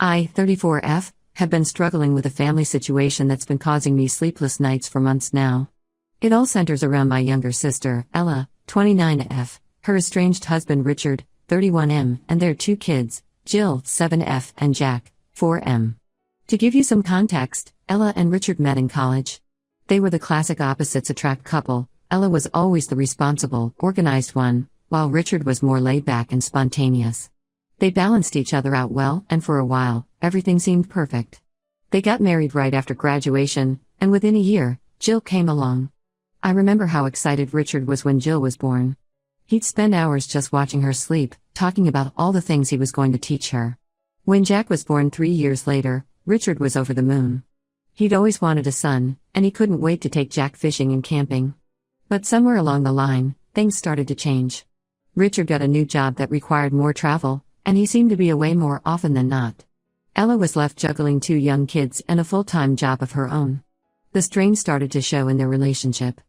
I, 34F, have been struggling with a family situation that's been causing me sleepless nights for months now. It all centers around my younger sister, Ella, 29F, her estranged husband Richard, 31M, and their two kids, Jill, 7F, and Jack, 4M. To give you some context, Ella and Richard met in college. They were the classic opposites attract couple. Ella was always the responsible, organized one, while Richard was more laid back and spontaneous. They balanced each other out well, and for a while, everything seemed perfect. They got married right after graduation, and within a year, Jill came along. I remember how excited Richard was when Jill was born. He'd spend hours just watching her sleep, talking about all the things he was going to teach her. When Jack was born 3 years later, Richard was over the moon. He'd always wanted a son, and he couldn't wait to take Jack fishing and camping. But somewhere along the line, things started to change. Richard got a new job that required more travel, and he seemed to be away more often than not. Ella was left juggling 2 young kids and a full-time job of her own. The strain started to show in their relationship.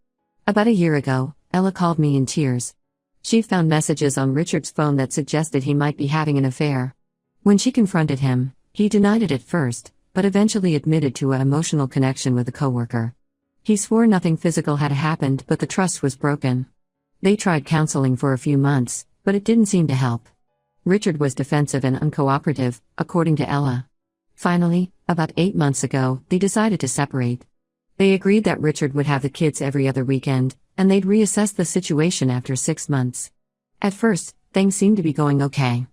About a year ago, Ella called me in tears. She found messages on Richard's phone that suggested he might be having an affair. When she confronted him, he denied it at first, but eventually admitted to an emotional connection with a coworker. He swore nothing physical had happened, but the trust was broken. They tried counseling for a few months, but it didn't seem to help. Richard was defensive and uncooperative, according to Ella. Finally, about 8 months ago, they decided to separate. They agreed that Richard would have the kids every other weekend, and they'd reassess the situation after 6 months. At first, things seemed to be going okay.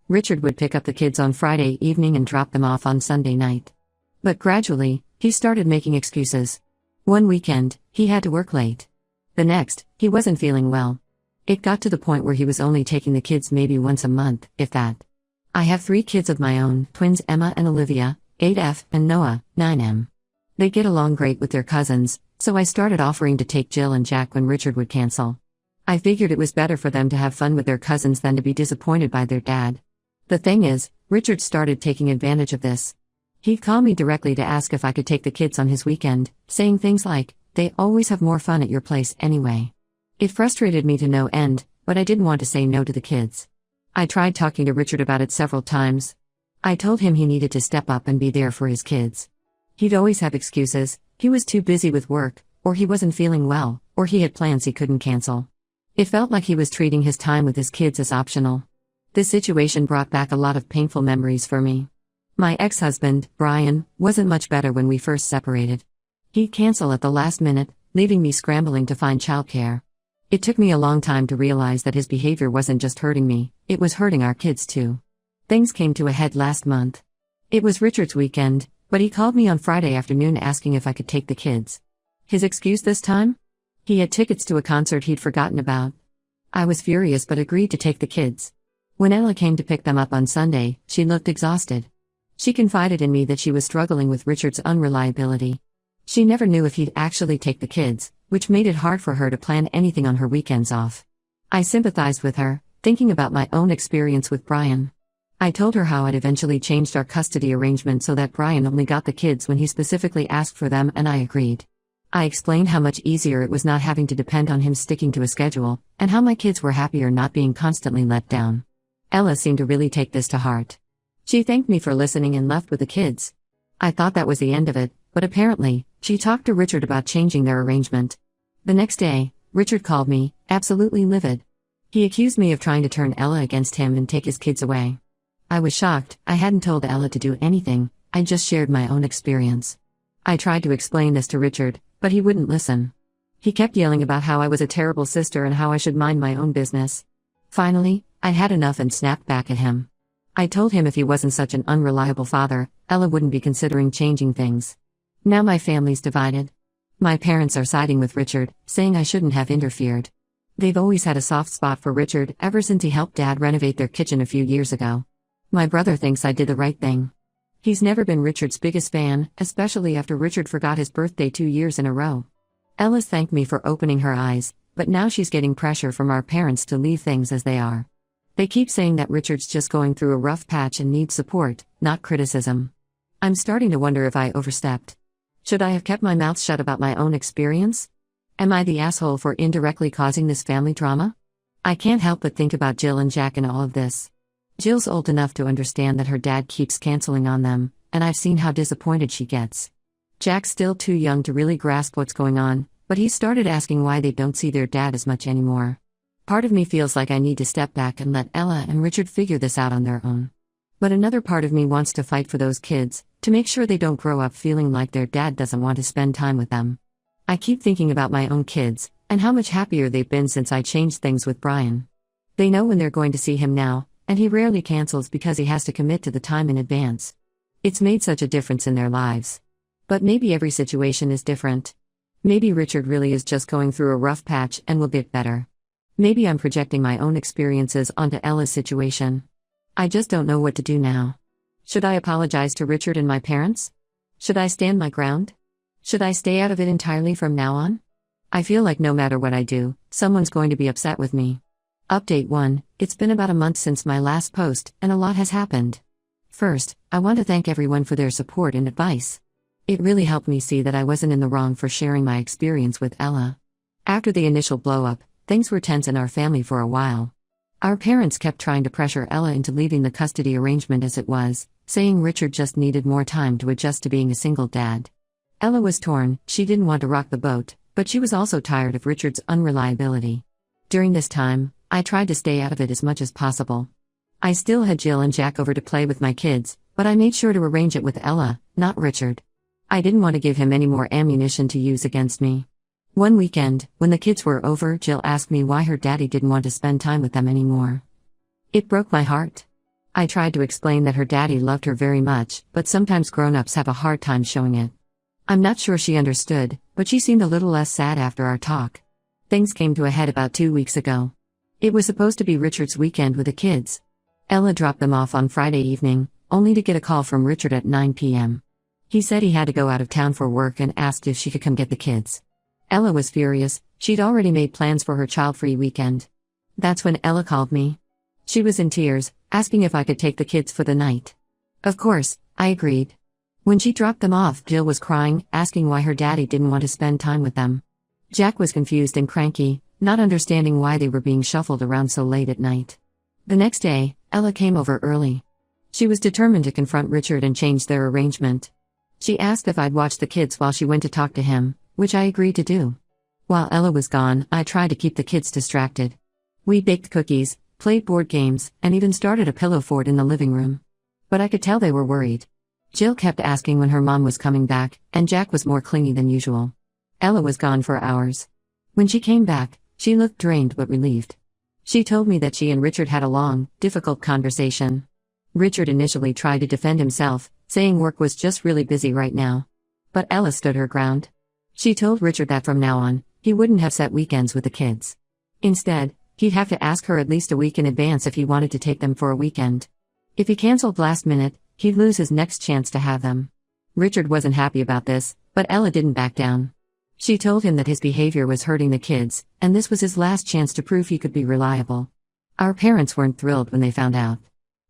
Richard would pick up the kids on Friday evening and drop them off on Sunday night. But gradually, he started making excuses. One weekend, he had to work late. The next, he wasn't feeling well. It got to the point where he was only taking the kids maybe once a month, if that. I have 3 kids of my own, twins Emma and Olivia, 8F, and Noah, 9M. They get along great with their cousins, so I started offering to take Jill and Jack when Richard would cancel. I figured it was better for them to have fun with their cousins than to be disappointed by their dad. The thing is, Richard started taking advantage of this. He'd call me directly to ask if I could take the kids on his weekend, saying things like, "They always have more fun at your place anyway." It frustrated me to no end, but I didn't want to say no to the kids. I tried talking to Richard about it several times. I told him he needed to step up and be there for his kids. He'd always have excuses. He was too busy with work, or he wasn't feeling well, or he had plans he couldn't cancel. It felt like he was treating his time with his kids as optional. This situation brought back a lot of painful memories for me. My ex-husband, Brian, wasn't much better when we first separated. He'd cancel at the last minute, leaving me scrambling to find childcare. It took me a long time to realize that his behavior wasn't just hurting me, it was hurting our kids too. Things came to a head last month. It was Richard's weekend, but he called me on Friday afternoon asking if I could take the kids. His excuse this time? He had tickets to a concert he'd forgotten about. I was furious but agreed to take the kids. When Ella came to pick them up on Sunday, she looked exhausted. She confided in me that she was struggling with Richard's unreliability. She never knew if he'd actually take the kids, which made it hard for her to plan anything on her weekends off. I sympathized with her, thinking about my own experience with Brian. I told her how I'd eventually changed our custody arrangement so that Brian only got the kids when he specifically asked for them, and I agreed. I explained how much easier it was not having to depend on him sticking to a schedule, and how my kids were happier not being constantly let down. Ella seemed to really take this to heart. She thanked me for listening and left with the kids. I thought that was the end of it, but apparently, she talked to Richard about changing their arrangement. The next day, Richard called me, absolutely livid. He accused me of trying to turn Ella against him and take his kids away. I was shocked. I hadn't told Ella to do anything, I just shared my own experience. I tried to explain this to Richard, but he wouldn't listen. He kept yelling about how I was a terrible sister and how I should mind my own business. Finally, I had enough and snapped back at him. I told him if he wasn't such an unreliable father, Ella wouldn't be considering changing things. Now my family's divided. My parents are siding with Richard, saying I shouldn't have interfered. They've always had a soft spot for Richard ever since he helped Dad renovate their kitchen a few years ago. My brother thinks I did the right thing. He's never been Richard's biggest fan, especially after Richard forgot his birthday 2 years in a row. Ella's thanked me for opening her eyes, but now she's getting pressure from our parents to leave things as they are. They keep saying that Richard's just going through a rough patch and needs support, not criticism. I'm starting to wonder if I overstepped. Should I have kept my mouth shut about my own experience? Am I the asshole for indirectly causing this family drama? I can't help but think about Jill and Jack in all of this. Jill's old enough to understand that her dad keeps canceling on them, and I've seen how disappointed she gets. Jack's still too young to really grasp what's going on, but he's started asking why they don't see their dad as much anymore. Part of me feels like I need to step back and let Ella and Richard figure this out on their own. But another part of me wants to fight for those kids, to make sure they don't grow up feeling like their dad doesn't want to spend time with them. I keep thinking about my own kids, and how much happier they've been since I changed things with Brian. They know when they're going to see him now, and he rarely cancels because he has to commit to the time in advance. It's made such a difference in their lives. But maybe every situation is different. Maybe Richard really is just going through a rough patch and will get better. Maybe I'm projecting my own experiences onto Ella's situation. I just don't know what to do now. Should I apologize to Richard and my parents? Should I stand my ground? Should I stay out of it entirely from now on? I feel like no matter what I do, someone's going to be upset with me. Update 1, it's been about a month since my last post, and a lot has happened. First, I want to thank everyone for their support and advice. It really helped me see that I wasn't in the wrong for sharing my experience with Ella. After the initial blow-up, things were tense in our family for a while. Our parents kept trying to pressure Ella into leaving the custody arrangement as it was, saying Richard just needed more time to adjust to being a single dad. Ella was torn, she didn't want to rock the boat, but she was also tired of Richard's unreliability. During this time, I tried to stay out of it as much as possible. I still had Jill and Jack over to play with my kids, but I made sure to arrange it with Ella, not Richard. I didn't want to give him any more ammunition to use against me. One weekend, when the kids were over, Jill asked me why her daddy didn't want to spend time with them anymore. It broke my heart. I tried to explain that her daddy loved her very much, but sometimes grown-ups have a hard time showing it. I'm not sure she understood, but she seemed a little less sad after our talk. Things came to a head about 2 weeks ago. It was supposed to be Richard's weekend with the kids. Ella dropped them off on Friday evening, only to get a call from Richard at 9 p.m. He said he had to go out of town for work and asked if she could come get the kids. Ella was furious, she'd already made plans for her child-free weekend. That's when Ella called me. She was in tears, asking if I could take the kids for the night. Of course, I agreed. When she dropped them off, Jill was crying, asking why her daddy didn't want to spend time with them. Jack was confused and cranky, not understanding why they were being shuffled around so late at night. The next day, Ella came over early. She was determined to confront Richard and change their arrangement. She asked if I'd watch the kids while she went to talk to him, which I agreed to do. While Ella was gone, I tried to keep the kids distracted. We baked cookies, played board games, and even started a pillow fort in the living room. But I could tell they were worried. Jill kept asking when her mom was coming back, and Jack was more clingy than usual. Ella was gone for hours. When she came back, she looked drained but relieved. She told me that she and Richard had a long, difficult conversation. Richard initially tried to defend himself, saying work was just really busy right now. But Ella stood her ground. She told Richard that from now on, he wouldn't have set weekends with the kids. Instead, he'd have to ask her at least a week in advance if he wanted to take them for a weekend. If he canceled last minute, he'd lose his next chance to have them. Richard wasn't happy about this, but Ella didn't back down. She told him that his behavior was hurting the kids, and this was his last chance to prove he could be reliable. Our parents weren't thrilled when they found out.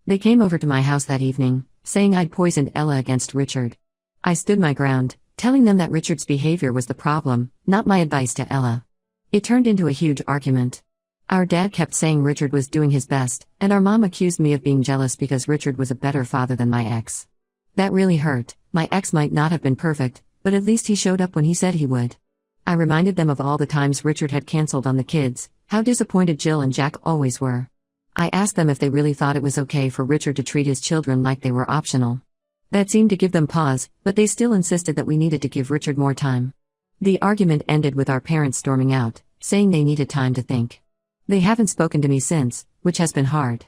They came over to my house that evening, saying I'd poisoned Ella against Richard. I stood my ground, telling them that Richard's behavior was the problem, not my advice to Ella. It turned into a huge argument. Our dad kept saying Richard was doing his best, and our mom accused me of being jealous because Richard was a better father than my ex. That really hurt. My ex might not have been perfect, but at least he showed up when he said he would. I reminded them of all the times Richard had canceled on the kids, how disappointed Jill and Jack always were. I asked them if they really thought it was okay for Richard to treat his children like they were optional. That seemed to give them pause, but they still insisted that we needed to give Richard more time. The argument ended with our parents storming out, saying they needed time to think. They haven't spoken to me since, which has been hard.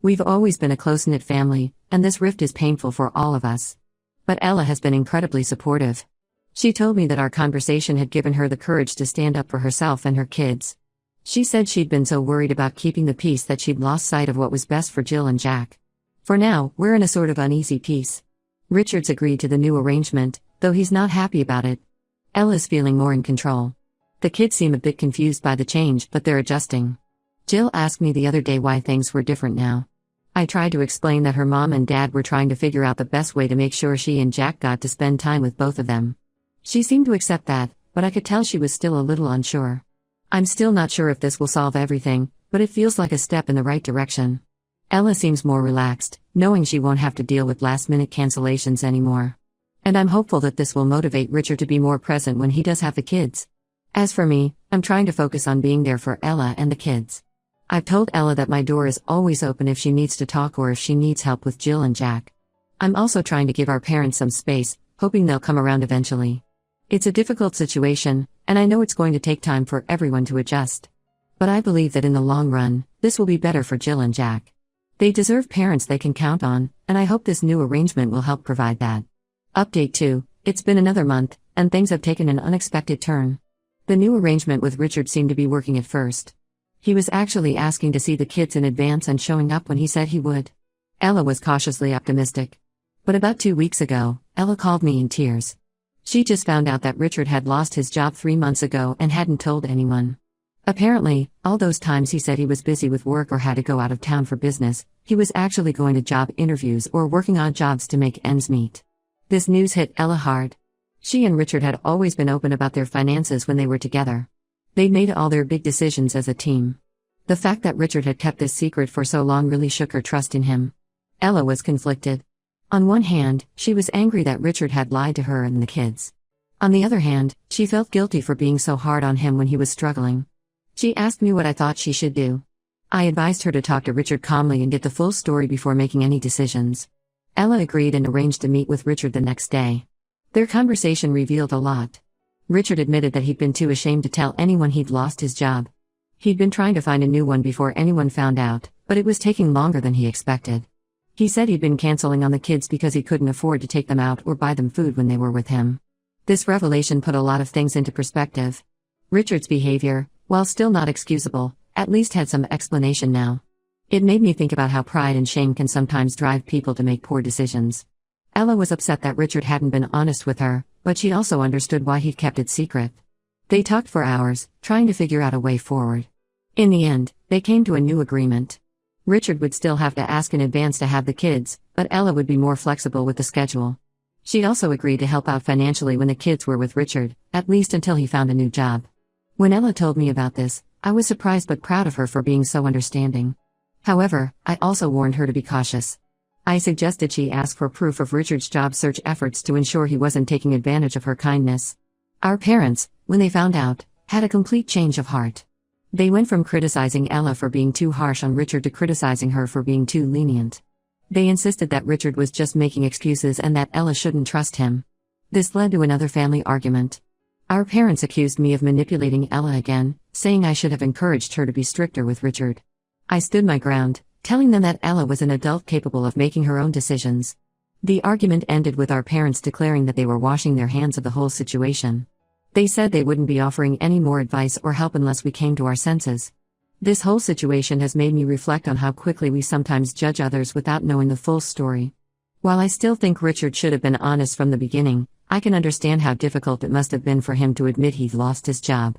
We've always been a close-knit family, and this rift is painful for all of us. But Ella has been incredibly supportive. She told me that our conversation had given her the courage to stand up for herself and her kids. She said she'd been so worried about keeping the peace that she'd lost sight of what was best for Jill and Jack. For now, we're in a sort of uneasy peace. Richard's agreed to the new arrangement, though he's not happy about it. Ella's feeling more in control. The kids seem a bit confused by the change, but they're adjusting. Jill asked me the other day why things were different now. I tried to explain that her mom and dad were trying to figure out the best way to make sure she and Jack got to spend time with both of them. She seemed to accept that, but I could tell she was still a little unsure. I'm still not sure if this will solve everything, but it feels like a step in the right direction. Ella seems more relaxed, knowing she won't have to deal with last-minute cancellations anymore. And I'm hopeful that this will motivate Richard to be more present when he does have the kids. As for me, I'm trying to focus on being there for Ella and the kids. I've told Ella that my door is always open if she needs to talk or if she needs help with Jill and Jack. I'm also trying to give our parents some space, hoping they'll come around eventually. It's a difficult situation, and I know it's going to take time for everyone to adjust. But I believe that in the long run, this will be better for Jill and Jack. They deserve parents they can count on, and I hope this new arrangement will help provide that. Update 2. It's been another month, and things have taken an unexpected turn. The new arrangement with Richard seemed to be working at first. He was actually asking to see the kids in advance and showing up when he said he would. Ella was cautiously optimistic. But about 2 weeks ago, Ella called me in tears. She just found out that Richard had lost his job 3 months ago and hadn't told anyone. Apparently, all those times he said he was busy with work or had to go out of town for business, he was actually going to job interviews or working odd jobs to make ends meet. This news hit Ella hard. She and Richard had always been open about their finances when they were together. They'd made all their big decisions as a team. The fact that Richard had kept this secret for so long really shook her trust in him. Ella was conflicted. On one hand, she was angry that Richard had lied to her and the kids. On the other hand, she felt guilty for being so hard on him when he was struggling. She asked me what I thought she should do. I advised her to talk to Richard calmly and get the full story before making any decisions. Ella agreed and arranged to meet with Richard the next day. Their conversation revealed a lot. Richard admitted that he'd been too ashamed to tell anyone he'd lost his job. He'd been trying to find a new one before anyone found out, but it was taking longer than he expected. He said he'd been canceling on the kids because he couldn't afford to take them out or buy them food when they were with him. This revelation put a lot of things into perspective. Richard's behavior, while still not excusable, at least had some explanation now. It made me think about how pride and shame can sometimes drive people to make poor decisions. Ella was upset that Richard hadn't been honest with her, but she also understood why he'd kept it secret. They talked for hours, trying to figure out a way forward. In the end, they came to a new agreement. Richard would still have to ask in advance to have the kids, but Ella would be more flexible with the schedule. She also agreed to help out financially when the kids were with Richard, at least until he found a new job. When Ella told me about this, I was surprised but proud of her for being so understanding. However, I also warned her to be cautious. I suggested she ask for proof of Richard's job search efforts to ensure he wasn't taking advantage of her kindness. Our parents, when they found out, had a complete change of heart. They went from criticizing Ella for being too harsh on Richard to criticizing her for being too lenient. They insisted that Richard was just making excuses and that Ella shouldn't trust him. This led to another family argument. Our parents accused me of manipulating Ella again, saying I should have encouraged her to be stricter with Richard. I stood my ground, telling them that Ella was an adult capable of making her own decisions. The argument ended with our parents declaring that they were washing their hands of the whole situation. They said they wouldn't be offering any more advice or help unless we came to our senses. This whole situation has made me reflect on how quickly we sometimes judge others without knowing the full story. While I still think Richard should have been honest from the beginning, I can understand how difficult it must have been for him to admit he'd lost his job.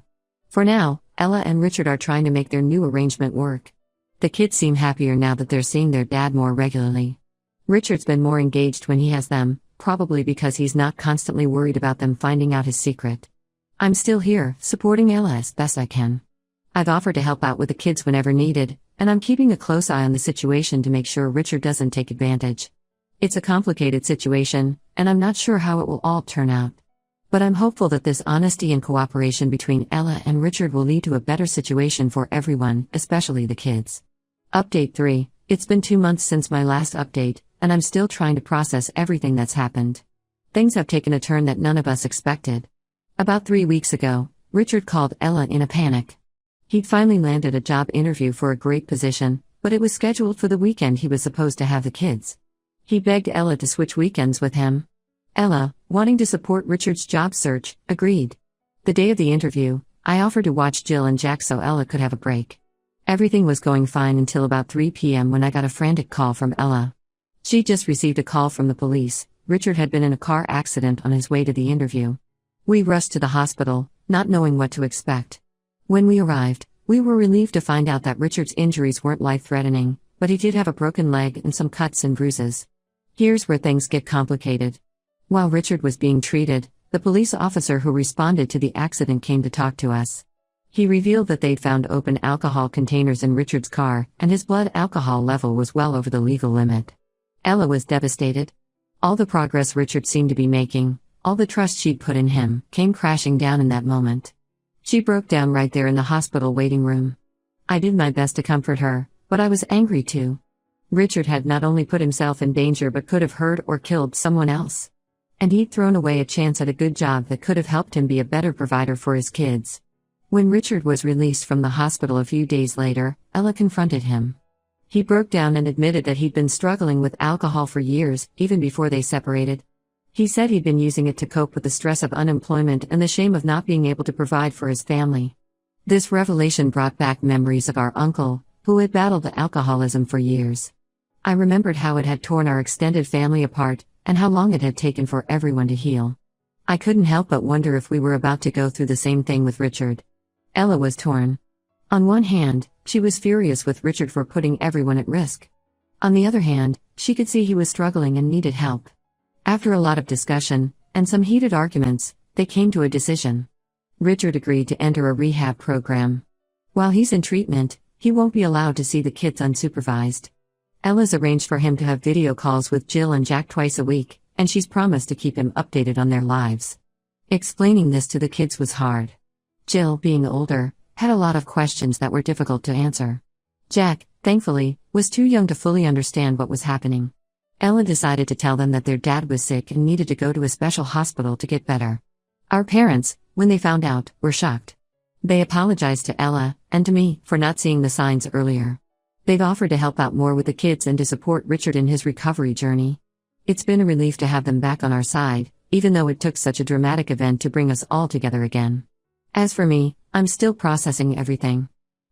For now, Ella and Richard are trying to make their new arrangement work. The kids seem happier now that they're seeing their dad more regularly. Richard's been more engaged when he has them, probably because he's not constantly worried about them finding out his secret. I'm still here, supporting Ella as best I can. I've offered to help out with the kids whenever needed, and I'm keeping a close eye on the situation to make sure Richard doesn't take advantage. It's a complicated situation, and I'm not sure how it will all turn out. But I'm hopeful that this honesty and cooperation between Ella and Richard will lead to a better situation for everyone, especially the kids. Update 3. It's been 2 months since my last update, and I'm still trying to process everything that's happened. Things have taken a turn that none of us expected. About 3 weeks ago, Richard called Ella in a panic. He'd finally landed a job interview for a great position, but it was scheduled for the weekend he was supposed to have the kids. He begged Ella to switch weekends with him. Ella, wanting to support Richard's job search, agreed. The day of the interview, I offered to watch Jill and Jack so Ella could have a break. Everything was going fine until about 3 p.m. when I got a frantic call from Ella. She just received a call from the police. Richard had been in a car accident on his way to the interview. We rushed to the hospital, not knowing what to expect. When we arrived, we were relieved to find out that Richard's injuries weren't life-threatening, but he did have a broken leg and some cuts and bruises. Here's where things get complicated. While Richard was being treated, the police officer who responded to the accident came to talk to us. He revealed that they'd found open alcohol containers in Richard's car, and his blood alcohol level was well over the legal limit. Ella was devastated. All the progress Richard seemed to be making, all the trust she'd put in him, came crashing down in that moment. She broke down right there in the hospital waiting room. I did my best to comfort her, but I was angry too. Richard had not only put himself in danger but could have hurt or killed someone else. And he'd thrown away a chance at a good job that could have helped him be a better provider for his kids. When Richard was released from the hospital a few days later, Ella confronted him. He broke down and admitted that he'd been struggling with alcohol for years, even before they separated. He said he'd been using it to cope with the stress of unemployment and the shame of not being able to provide for his family. This revelation brought back memories of our uncle, who had battled alcoholism for years. I remembered how it had torn our extended family apart, and how long it had taken for everyone to heal. I couldn't help but wonder if we were about to go through the same thing with Richard. Ella was torn. On one hand, she was furious with Richard for putting everyone at risk. On the other hand, she could see he was struggling and needed help. After a lot of discussion, and some heated arguments, they came to a decision. Richard agreed to enter a rehab program. While he's in treatment, he won't be allowed to see the kids unsupervised. Ella's arranged for him to have video calls with Jill and Jack twice a week, and she's promised to keep him updated on their lives. Explaining this to the kids was hard. Jill, being older, had a lot of questions that were difficult to answer. Jack, thankfully, was too young to fully understand what was happening. Ella decided to tell them that their dad was sick and needed to go to a special hospital to get better. Our parents, when they found out, were shocked. They apologized to Ella, and to me, for not seeing the signs earlier. They've offered to help out more with the kids and to support Richard in his recovery journey. It's been a relief to have them back on our side, even though it took such a dramatic event to bring us all together again. As for me, I'm still processing everything.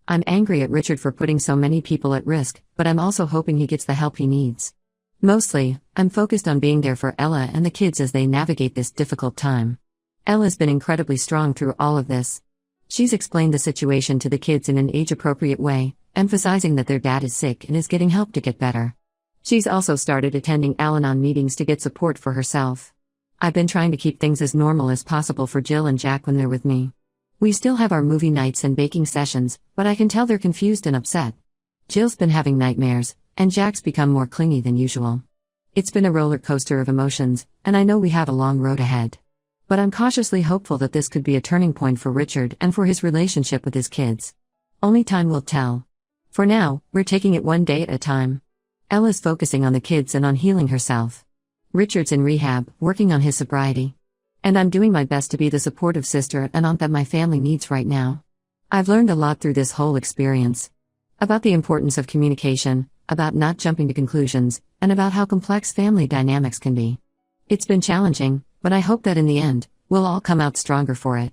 I'm angry at Richard for putting so many people at risk, but I'm also hoping he gets the help he needs. Mostly, I'm focused on being there for Ella and the kids as they navigate this difficult time. Ella's been incredibly strong through all of this. She's explained the situation to the kids in an age-appropriate way, emphasizing that their dad is sick and is getting help to get better. She's also started attending Al-Anon meetings to get support for herself. I've been trying to keep things as normal as possible for Jill and Jack when they're with me. We still have our movie nights and baking sessions, but I can tell they're confused and upset. Jill's been having nightmares, and Jack's become more clingy than usual. It's been a roller coaster of emotions, and I know we have a long road ahead. But I'm cautiously hopeful that this could be a turning point for Richard and for his relationship with his kids. Only time will tell. For now, we're taking it one day at a time. Ella's focusing on the kids and on healing herself. Richard's in rehab, working on his sobriety. And I'm doing my best to be the supportive sister and aunt that my family needs right now. I've learned a lot through this whole experience. About the importance of communication, about not jumping to conclusions, and about how complex family dynamics can be. It's been challenging, but I hope that in the end, we'll all come out stronger for it.